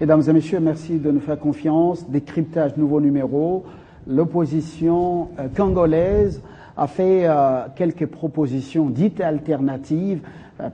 Mesdames et messieurs, merci de nous faire confiance. Décryptage nouveau numéro. L'opposition congolaise a fait quelques propositions dites alternatives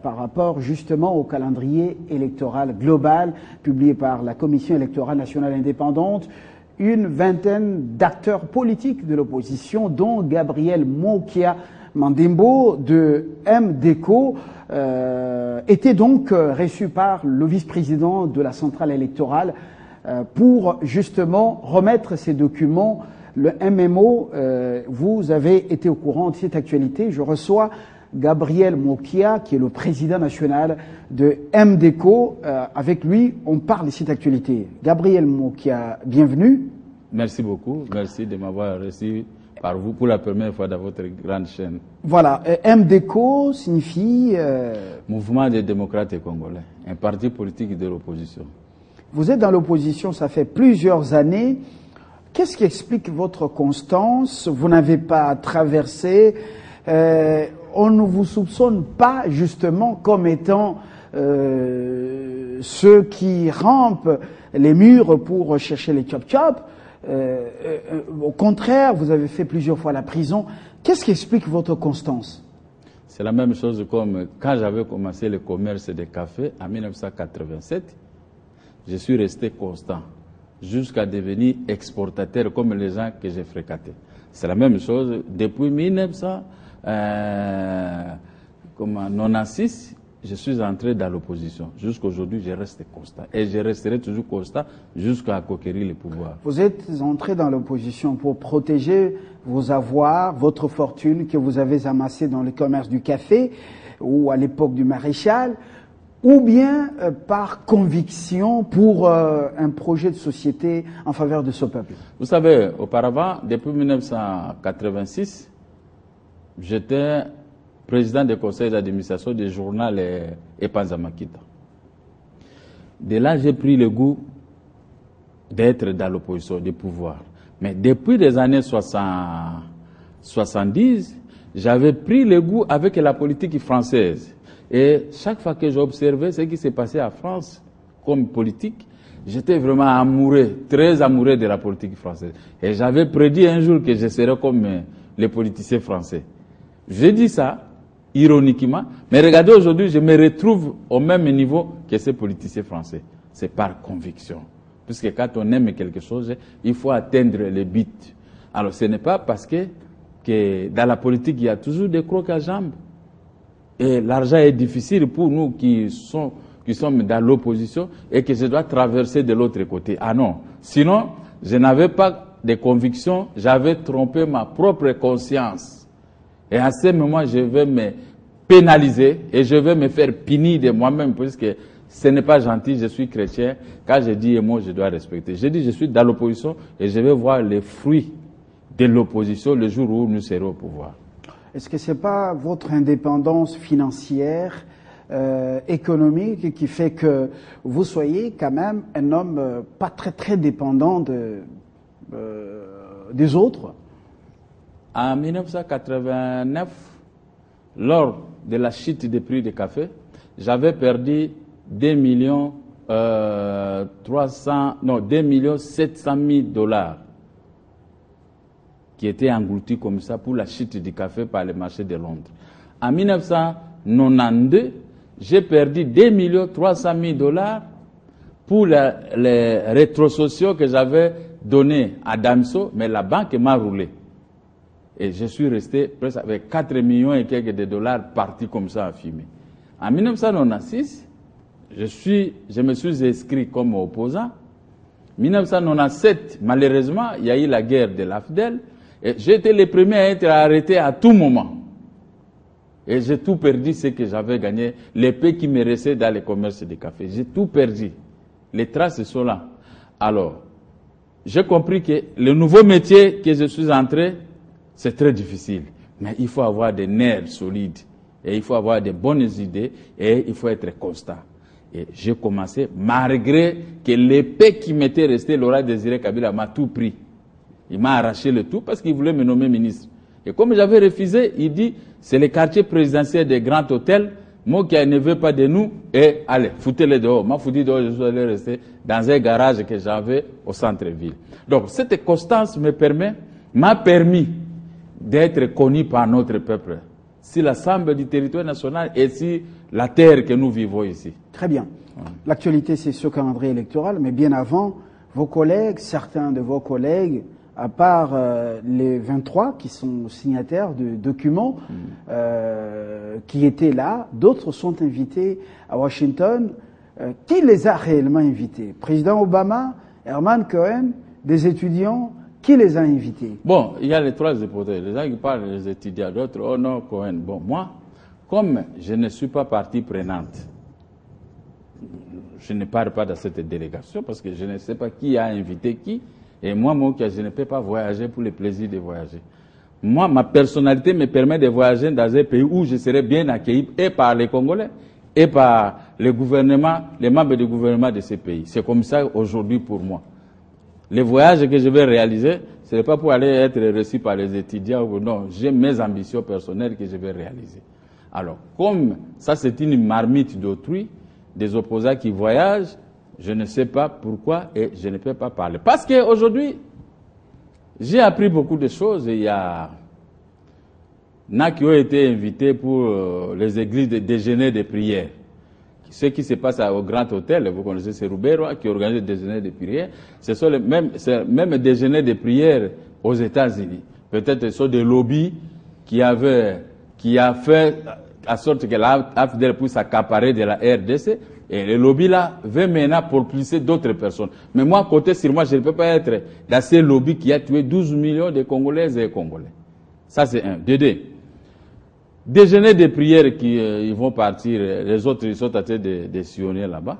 par rapport justement au calendrier électoral global publié par la Commission électorale nationale indépendante. Une vingtaine d'acteurs politiques de l'opposition, dont Gabriel Mokia Mandembo de MDECO, était donc reçu par le vice-président de la centrale électorale pour justement remettre ces documents. Le MMO, vous avez été au courant de cette actualité. Je reçois Gabriel Mokia, qui est le président national de MDECO. Avec lui, on parle de cette actualité. Gabriel Mokia, bienvenue. Merci beaucoup. Merci de m'avoir reçu par vous pour la première fois dans votre grande chaîne. Voilà. MDECO signifie... Mouvement des démocrates congolais, un parti politique de l'opposition. Vous êtes dans l'opposition, ça fait plusieurs années. Qu'est-ce qui explique votre constance? Vous n'avez pas traversé... on ne vous soupçonne pas justement comme étant ceux qui rampent les murs pour chercher les chop-chop. Au contraire, vous avez fait plusieurs fois la prison. Qu'est-ce qui explique votre constance? C'est la même chose comme quand j'avais commencé le commerce des cafés en 1987. Je suis resté constant jusqu'à devenir exportateur comme les gens que j'ai fréquentés. C'est la même chose depuis 1996. Je suis entré dans l'opposition. Jusqu'à aujourd'hui, je reste constant. Et je resterai toujours constant jusqu'à conquérir le pouvoir. Vous êtes entré dans l'opposition pour protéger vos avoirs, votre fortune que vous avez amassée dans le commerce du café ou à l'époque du maréchal, ou bien par conviction pour un projet de société en faveur de ce peuple? Vous savez, auparavant, depuis 1986, j'étais président du conseil d'administration du journal Epanzamakita. De là, j'ai pris le goût d'être dans l'opposition, du pouvoir. Mais depuis les années 70, j'avais pris le goût avec la politique française. Et chaque fois que j'observais ce qui s'est passé en France comme politique, j'étais vraiment amoureux, très amoureux de la politique française. Et j'avais prédit un jour que je serais comme les politiciens français. J'ai dit ça, ironiquement, mais regardez aujourd'hui, je me retrouve au même niveau que ces politiciens français. C'est par conviction. Puisque quand on aime quelque chose, il faut atteindre les buts. Alors ce n'est pas parce que dans la politique, il y a toujours des crocs à jambes. Et l'argent est difficile pour nous qui sommes dans l'opposition et que je dois traverser de l'autre côté. Ah non. Sinon, je n'avais pas de conviction, j'avais trompé ma propre conscience. Et à ce moment, je vais me pénaliser et je vais me faire punir de moi-même puisque ce n'est pas gentil, je suis chrétien. Quand je dis un mot, je dois respecter. Je dis je suis dans l'opposition et je vais voir les fruits de l'opposition le jour où nous serons au pouvoir. Est-ce que ce n'est pas votre indépendance financière, économique, qui fait que vous soyez quand même un homme pas très dépendant des autres? En 1989, lors de la chute des prix du café, j'avais perdu 2 millions 700 000 dollars qui étaient engloutis comme ça pour la chute du café par le marché de Londres. En 1992, j'ai perdu 2 300 000 dollars pour les rétrocessions que j'avais données à Damso, mais la banque m'a roulé. Et je suis resté presque avec 4 millions et quelques de dollars partis comme ça à fumer. En 1996, je me suis inscrit comme opposant. En 1997, malheureusement, il y a eu la guerre de l'AFDEL. Et j'ai été le premier à être arrêté à tout moment. Et j'ai tout perdu ce que j'avais gagné, les paix qui me restaient dans le commerce de café. J'ai tout perdu. Les traces sont là. Alors, j'ai compris que le nouveau métier que je suis entré, c'est très difficile. Mais il faut avoir des nerfs solides. Et il faut avoir de bonnes idées. Et il faut être constant. Et j'ai commencé, malgré que l'épée qui m'était restée, Laurent Désiré Kabila m'a tout pris. Il m'a arraché le tout parce qu'il voulait me nommer ministre. Et comme j'avais refusé, il dit, c'est le quartier présidentiel des grands hôtels Moi qui ne veux pas de nous, et allez, foutez-les dehors. M'a foutu dehors, je suis allé rester dans un garage que j'avais au centre-ville. Donc, cette constance m'a permis d'être connu par notre peuple, si l'ensemble du territoire national et si la terre que nous vivons ici. Très bien. L'actualité, c'est ce calendrier électoral, mais bien avant, vos collègues, certains de vos collègues, à part les 23 qui sont signataires de documents qui étaient là, d'autres sont invités à Washington. Qui les a réellement invités? Président Obama, Herman Cohen, des étudiants? Qui les a invités? Bon, il y a les trois hypothèses. Les gens qui parlent des étudiants, d'autres, oh non, Cohen. Bon, moi, comme je ne suis pas partie prenante, je ne parle pas de cette délégation parce que je ne sais pas qui a invité qui. Et moi, je ne peux pas voyager pour le plaisir de voyager. Moi, ma personnalité me permet de voyager dans un pays où je serai bien accueilli et par les Congolais et par le gouvernement, les membres du gouvernement de ces pays. C'est comme ça aujourd'hui pour moi. Les voyages que je vais réaliser, ce n'est pas pour aller être reçu par les étudiants ou non. J'ai mes ambitions personnelles que je vais réaliser. Alors, comme ça c'est une marmite d'autrui, des opposants qui voyagent, je ne sais pas pourquoi et je ne peux pas parler. Parce qu'aujourd'hui, j'ai appris beaucoup de choses. Il y a qui ont été invités pour les églises de déjeuner de prière. Ce qui se passe au Grand Hôtel, vous connaissez, c'est Rubero qui organise des déjeuners de prière. Ce sont les mêmes déjeuners de prière aux États-Unis. Peut-être ce sont des lobbies qui a fait en sorte que l'AFDL puisse s'accaparer de la RDC. Et le lobby là veut maintenant propulser d'autres personnes. Mais moi, côté sur moi, je ne peux pas être dans ces lobbies qui a tué 12 millions de Congolaises et Congolais. Ça, c'est un. Deux. Déjeuner de prière ils vont partir, les autres ils sont en train de sillonner là-bas.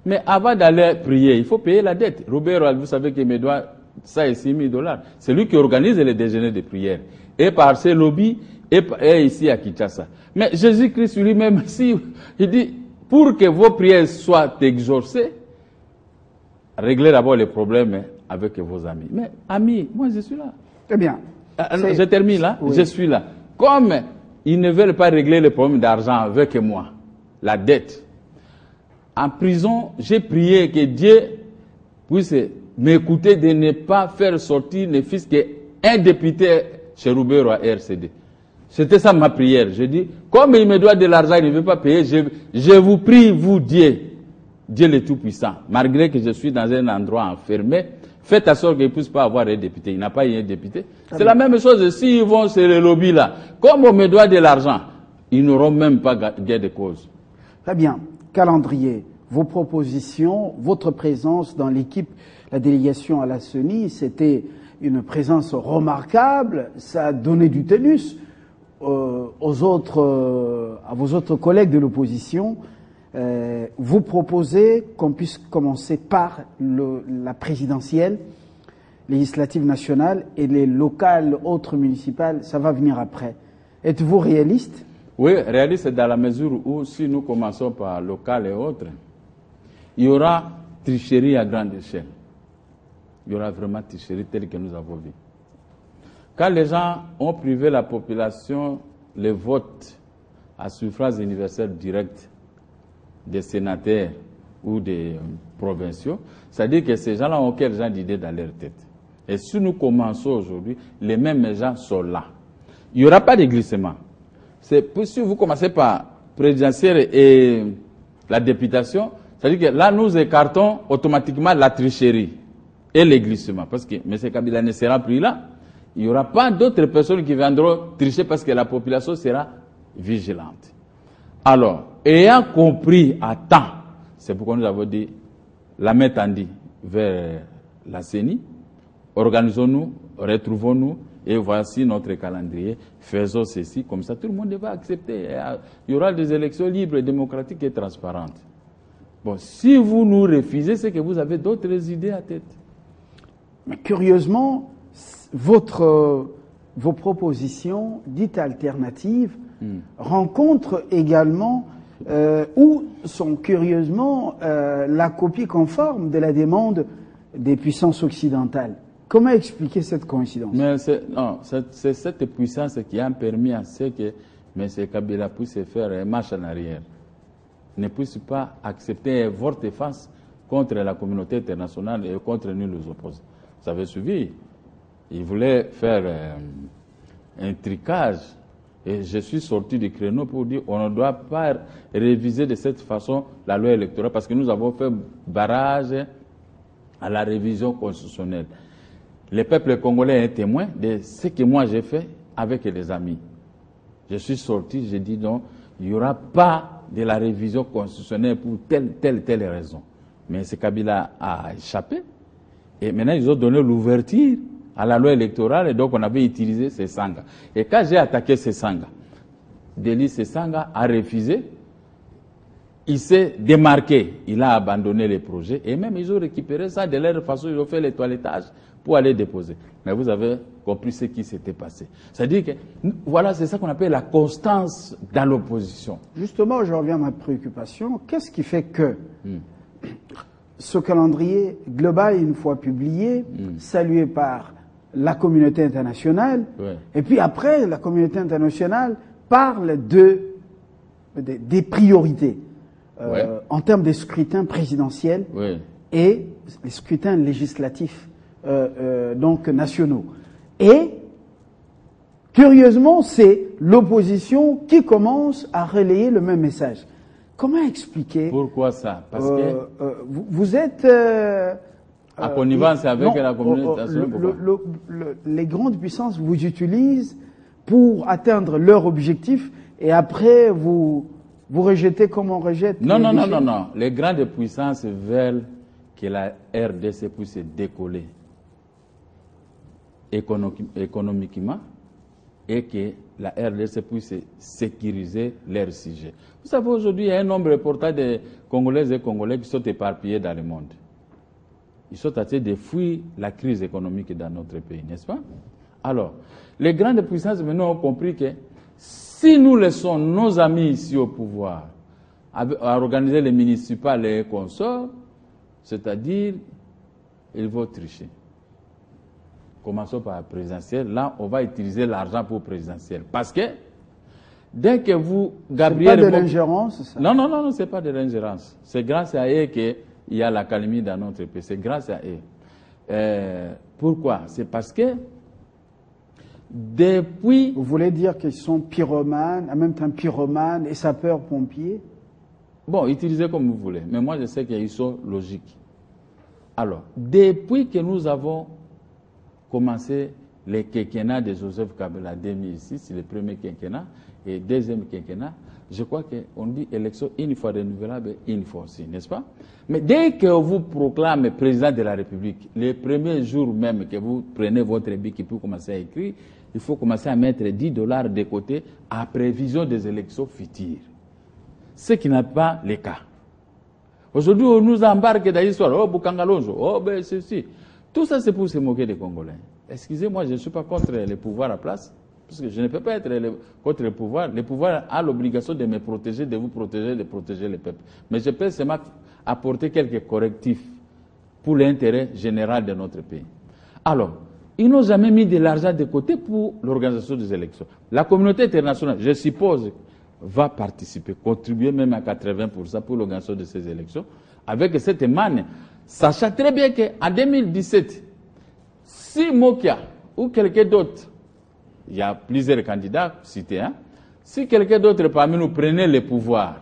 Mais avant d'aller prier, il faut payer la dette. Robert, vous savez qu'il me doit ça et $6,000. C'est lui qui organise les déjeuners de prière. Et par ces lobbies, et ici à Kinshasa. Mais Jésus-Christ lui-même, il dit, pour que vos prières soient exaucées, réglez d'abord les problèmes avec vos amis. Mais amis, moi je suis là. Très bien. Je termine là, oui. Je suis là. Comme ils ne veulent pas régler les problèmes d'argent avec moi, la dette. En prison, j'ai prié que Dieu puisse m'écouter de ne pas faire sortir ne fût-ce qu'un député chez Roubero à RCD. C'était ça ma prière. Je dis, comme il me doit de l'argent, il ne veut pas payer, je vous prie, vous Dieu, Dieu le Tout-Puissant, malgré que je suis dans un endroit enfermé, faites en sorte qu'il ne puisse pas avoir un député. Il n'a pas eu un député. C'est la même chose s'ils vont sur le lobby là. Comme on me doit de l'argent, ils n'auront même pas gain de cause. Très bien. Calendrier, vos propositions, votre présence dans l'équipe, la délégation à la CENI, c'était une présence remarquable. Ça a donné du tenus à vos autres collègues de l'opposition. Vous proposez qu'on puisse commencer par la présidentielle, législative nationale et les locales, autres municipales, ça va venir après. Êtes-vous réaliste? Oui, réaliste dans la mesure où si nous commençons par local et autres, il y aura tricherie à grande échelle. Il y aura vraiment tricherie telle que nous avons vu. Quand les gens ont privé la population le vote à suffrage universel direct des sénateurs ou des provinciaux, c'est-à-dire que ces gens-là ont quel genre d'idées dans leur tête. Et si nous commençons aujourd'hui, les mêmes gens sont là. Il n'y aura pas de glissement. Si vous commencez par présidentielle et la députation, c'est-à-dire que là, nous écartons automatiquement la tricherie et les glissements. Parce que M. Kabila ne sera plus là. Il n'y aura pas d'autres personnes qui viendront tricher parce que la population sera vigilante. Alors, ayant compris à temps, c'est pourquoi nous avons dit la main tendue vers la CENI, organisons-nous, retrouvons-nous, et voici notre calendrier, faisons ceci, comme ça tout le monde va accepter. Il y aura des élections libres, démocratiques et transparentes. Bon, si vous nous refusez, c'est que vous avez d'autres idées à tête. Mais curieusement, vos propositions dites alternatives rencontrent également ou sont curieusement la copie conforme de la demande des puissances occidentales. Comment expliquer cette coïncidence? Mais c'est cette puissance qui a permis à ce que Mais c'est Kabila puisse faire un marche en arrière, ne puisse pas accepter un volte-face contre la communauté internationale et contre nous les opposants. Vous avez suivi, il voulait faire un tricage. Et je suis sorti du créneau pour dire qu'on ne doit pas réviser de cette façon la loi électorale parce que nous avons fait barrage à la révision constitutionnelle. Le peuple congolais est témoin de ce que moi j'ai fait avec les amis. Je suis sorti, j'ai dit non, il n'y aura pas de la révision constitutionnelle pour telle raison. Mais ce Kabila a échappé et maintenant ils ont donné l'ouverture à la loi électorale, et donc on avait utilisé ces sangas. Et quand j'ai attaqué ces sangas, Denis Sesanga a refusé, il s'est démarqué, il a abandonné les projets, et même ils ont récupéré ça de leur façon, ils ont fait les toilettages pour aller déposer. Mais vous avez compris ce qui s'était passé. C'est-à-dire que, voilà, c'est ça qu'on appelle la constance dans l'opposition. Justement, je reviens à ma préoccupation. Qu'est-ce qui fait que ce calendrier global, une fois publié, salué par la communauté internationale, et puis après, la communauté internationale parle des priorités en termes des scrutins présidentiels et les scrutins législatifs donc nationaux. Et curieusement, c'est l'opposition qui commence à relayer le même message. Comment expliquer? Pourquoi ça? Parce que vous êtes en connivence avec la communauté internationale. Les grandes puissances vous utilisent pour atteindre leur objectif et après vous rejetez comme on rejette. Non. Les grandes puissances veulent que la RDC puisse décoller économiquement et que la RDC puisse sécuriser leurs sujets. Vous savez, aujourd'hui, il y a un nombre important de Congolaises et Congolais qui sont éparpillés dans le monde. Ils sont en train de fuir la crise économique dans notre pays, n'est-ce pas? Alors, les grandes puissances maintenant ont compris que si nous laissons nos amis ici au pouvoir à organiser les municipales et les consorts, c'est-à-dire, ils vont tricher. Commençons par la présidentielle. Là, on va utiliser l'argent pour présidentielle. Parce que, dès que vous, Gabriel... C'est pas de l'ingérence, ça? Non, c'est pas de l'ingérence. C'est grâce à eux qu'il y a la calmie dans notre pays. C'est grâce à eux. Pourquoi? C'est parce que, depuis... Vous voulez dire qu'ils sont pyromanes, en même temps pyromanes et sapeurs-pompiers? Bon, utilisez comme vous voulez. Mais moi, je sais qu'ils sont logiques. Alors, depuis que nous avons commencé les quinquennats de Joseph Kabila 2006, le premier quinquennat, et deuxième quinquennat, je crois qu'on dit élection une fois renouvelable, une fois aussi, n'est-ce pas? Mais dès que vous proclamez président de la République, les premiers jours même que vous prenez votre bic et puis commencez à écrire, il faut commencer à mettre $10 de côté à prévision des élections futures. Ce qui n'est pas le cas. Aujourd'hui, on nous embarque dans l'histoire. Oh, Bukangalonjo, oh, ben, ceci. Tout ça, c'est pour se moquer des Congolais. Excusez-moi, je ne suis pas contre les pouvoirs à place, parce que je ne peux pas être contre le pouvoir. Le pouvoir a l'obligation de me protéger, de vous protéger, de protéger les peuples. Mais je peux seulement apporter quelques correctifs pour l'intérêt général de notre pays. Alors, ils n'ont jamais mis de l'argent de côté pour l'organisation des élections. La communauté internationale, je suppose, va participer, contribuer même à 80% pour l'organisation de ces élections, avec cette manne, sachant très bien qu'en 2017, si Mokia ou quelqu'un d'autre, il y a plusieurs candidats cités, si quelqu'un d'autre parmi nous prenait le pouvoir,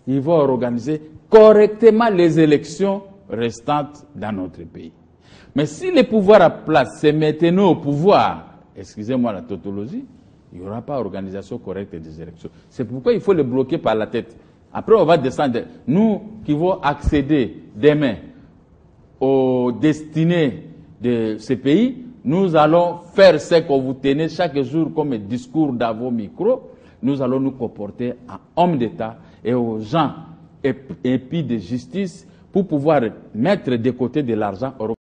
ils vont organiser correctement les élections restantes dans notre pays. Mais si le pouvoir à place se mettait nous au pouvoir, excusez-moi la tautologie, il n'y aura pas organisation correcte des élections. C'est pourquoi il faut le bloquer par la tête. Après, on va descendre. Nous qui vont accéder demain aux destinées de ce pays, nous allons faire ce que vous tenez chaque jour comme discours dans vos micros. Nous allons nous comporter en hommes d'État et aux gens épis de justice pour pouvoir mettre de côté de l'argent